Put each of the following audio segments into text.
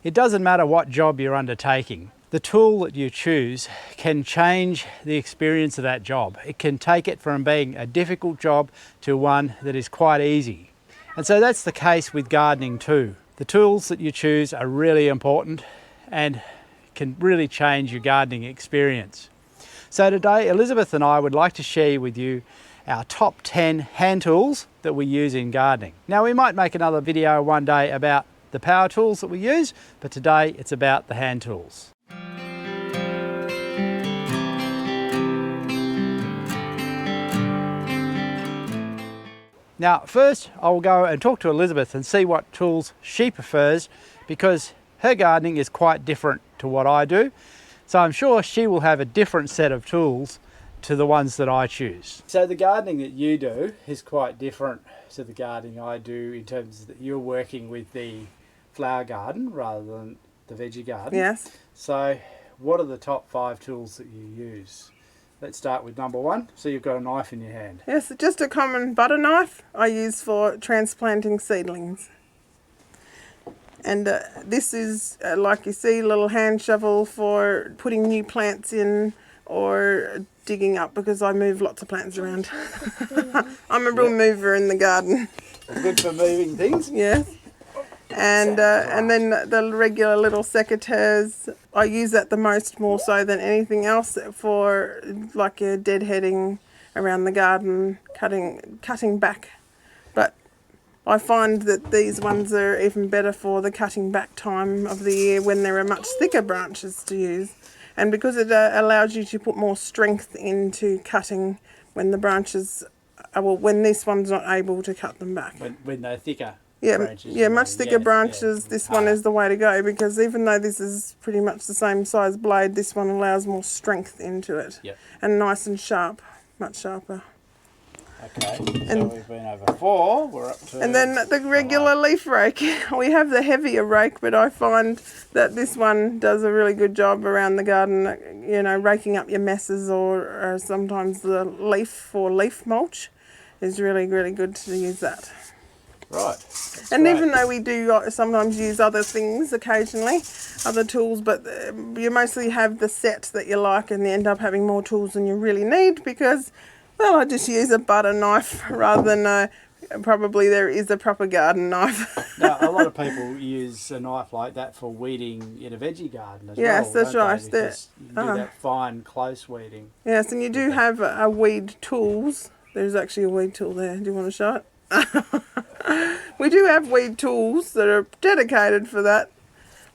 It doesn't matter what job you're undertaking. The tool that you choose can change the experience of that job. It can take it from being a difficult job to one that is quite easy. And so that's the case with gardening too. The tools that you choose are really important and can really change your gardening experience. So today, Elizabeth and I would like to share with you our top 10 hand tools that we use in gardening. Now, we might make another video one day about the power tools that we use, but today it's about the hand tools. Now, first I will go and talk to Elizabeth and see what tools she prefers, because her gardening is quite different to what I do. So I'm sure she will have a different set of tools to the ones that I choose. So the gardening that you do is quite different to the gardening I do, in terms that you're working with the flower garden rather than the veggie garden. Yes. So what are the top 5 tools that you use? Let's start with number 1. So you've got a knife in your hand. Yes, just a common butter knife I use for transplanting seedlings. And this is, like you see, a little hand shovel for putting new plants in or digging up, because I move lots of plants around. I'm a real mover in the garden. Good for moving things. Yes. And then the regular little secateurs, I use that the most, more so than anything else, for like your deadheading around the garden, cutting back. But I find that these ones are even better for the cutting back time of the year, when there are much thicker branches to use. And because it allows you to put more strength into cutting when the branches, when this one's not able to cut them back. When they're thicker. Yeah, much thicker branches, this one is the way to go, because even though this is pretty much the same size blade, this one allows more strength into it. Yep. And nice and sharp, much sharper. Okay, so we've been over 4, we're up to... And then the regular leaf rake. We have the heavier rake, but I find that this one does a really good job around the garden, you know, raking up your messes, or sometimes the leaf for leaf mulch is really, really good to use that. Right. And great. Even though we do sometimes use other things occasionally, other tools, but you mostly have the set that you like, and you end up having more tools than you really need, because, well, I just use a butter knife rather than probably there is a proper garden knife. Now, a lot of people use a knife like that for weeding in a veggie garden as well. Yes, that's right. Because you can do that fine, close weeding. Yes, and you do have weed tools. There's actually a weed tool there. Do you want to show it? We do have weed tools that are dedicated for that,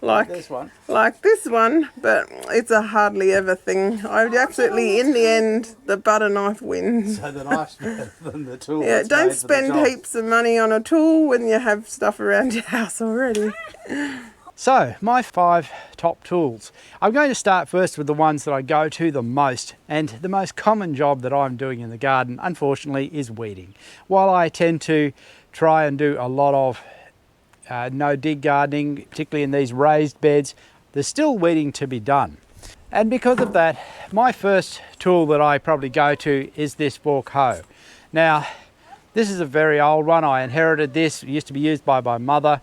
like this one, but it's a hardly ever thing. Absolutely, in the end, the butter knife wins. So the knife's better than the tool. Yeah, don't spend heaps of money on a tool when you have stuff around your house already. So, my 5 top tools. I'm going to start first with the ones that I go to the most, and the most common job that I'm doing in the garden, unfortunately, is weeding. While I tend to try and do a lot of no-dig gardening, particularly in these raised beds, there's still weeding to be done. And because of that, my first tool that I probably go to is this fork hoe. Now, this is a very old one. I inherited this. It used to be used by my mother.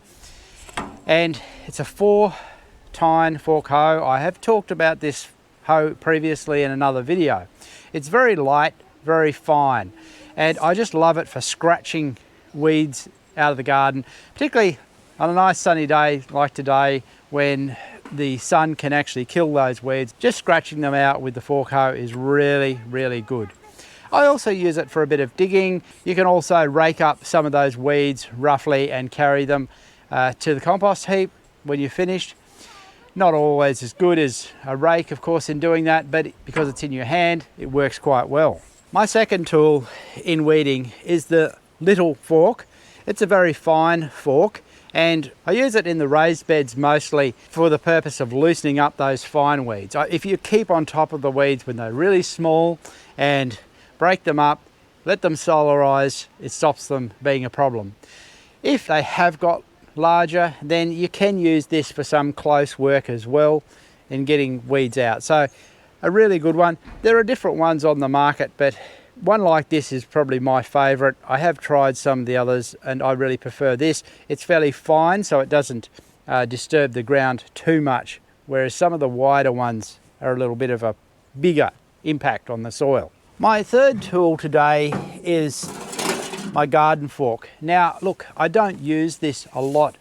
And it's a 4-tine fork hoe. I have talked about this hoe previously in another video. It's very light, very fine, and I just love it for scratching weeds out of the garden, particularly on a nice sunny day like today, when the sun can actually kill those weeds. Just scratching them out with the fork hoe is really, really good. I also use it for a bit of digging. You can also rake up some of those weeds roughly and carry them to the compost heap when you're finished. Not always as good as a rake, of course, in doing that, but because it's in your hand, it works quite well. My second tool in weeding is the little fork. It's a very fine fork, and I use it in the raised beds mostly for the purpose of loosening up those fine weeds. If you keep on top of the weeds when they're really small and break them up, let them solarize, it stops them being a problem. If they have got larger, then you can use this for some close work as well in getting weeds out. So a really good one. There are different ones on the market, but one like this is probably my favorite. I have tried some of the others and I really prefer this. It's fairly fine, so it doesn't disturb the ground too much, whereas some of the wider ones are a little bit of a bigger impact on the soil. My third tool today is my garden fork. Now look, I don't use this a lot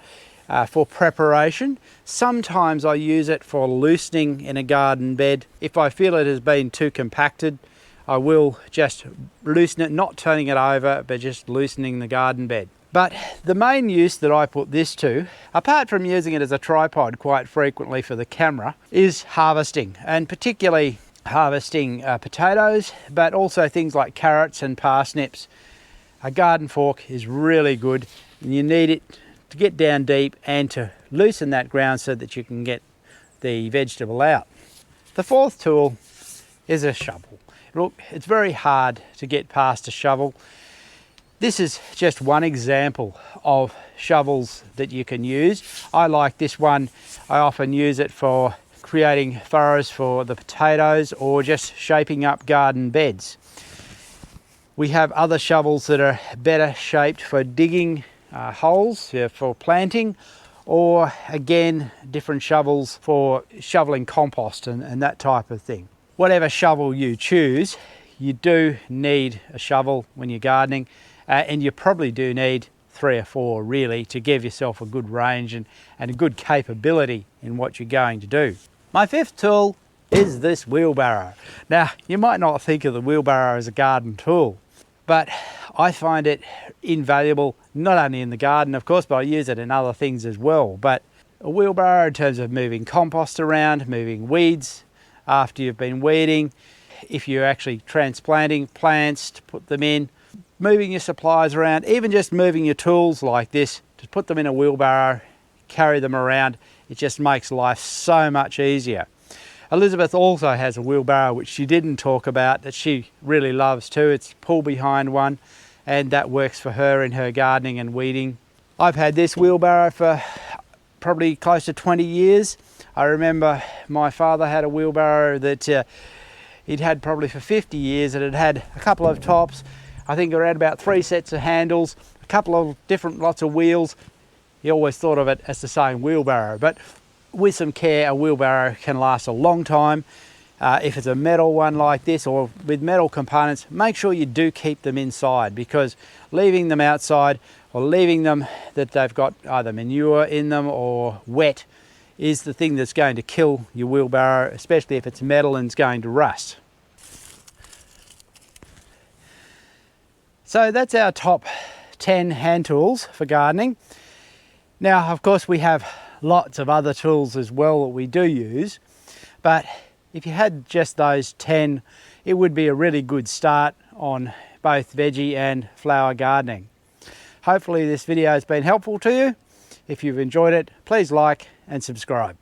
for preparation. Sometimes I use it for loosening in a garden bed. If I feel it has been too compacted, I will just loosen it, not turning it over, but just loosening the garden bed. But the main use that I put this to, apart from using it as a tripod quite frequently for the camera, is harvesting, and particularly harvesting potatoes, but also things like carrots and parsnips. A garden fork is really good, and you need it to get down deep and to loosen that ground so that you can get the vegetable out. The fourth tool is a shovel. Look, it's very hard to get past a shovel. This is just one example of shovels that you can use. I like this one. I often use it for creating furrows for the potatoes or just shaping up garden beds. We have other shovels that are better shaped for digging holes for planting, or again different shovels for shoveling compost and that type of thing. Whatever shovel you choose, you do need a shovel when you're gardening, and you probably do need 3 or 4 really to give yourself a good range and a good capability in what you're going to do. My fifth tool is this wheelbarrow. Now, you might not think of the wheelbarrow as a garden tool, but I find it invaluable, not only in the garden of course, but I use it in other things as well. But a wheelbarrow in terms of moving compost around, moving weeds after you've been weeding, if you're actually transplanting plants to put them in, moving your supplies around, even just moving your tools like this, to put them in a wheelbarrow, carry them around, it just makes life so much easier. Elizabeth also has a wheelbarrow which she didn't talk about that she really loves too. It's pull behind one, and that works for her in her gardening and weeding. I've had this wheelbarrow for probably close to 20 years. I remember my father had a wheelbarrow that he'd had probably for 50 years. It had a couple of tops, I think around about 3 sets of handles, a couple of different lots of wheels. He always thought of it as the same wheelbarrow, but with some care a wheelbarrow can last a long time. If it's a metal one like this or with metal components, make sure you do keep them inside, because leaving them outside or leaving them that they've got either manure in them or wet is the thing that's going to kill your wheelbarrow, especially if it's metal and it's going to rust. So that's our top 10 hand tools for gardening. Now, of course, we have lots of other tools as well that we do use, but if you had just those 10, it would be a really good start on both veggie and flower gardening. Hopefully this video has been helpful to you. If you've enjoyed it, please like and subscribe.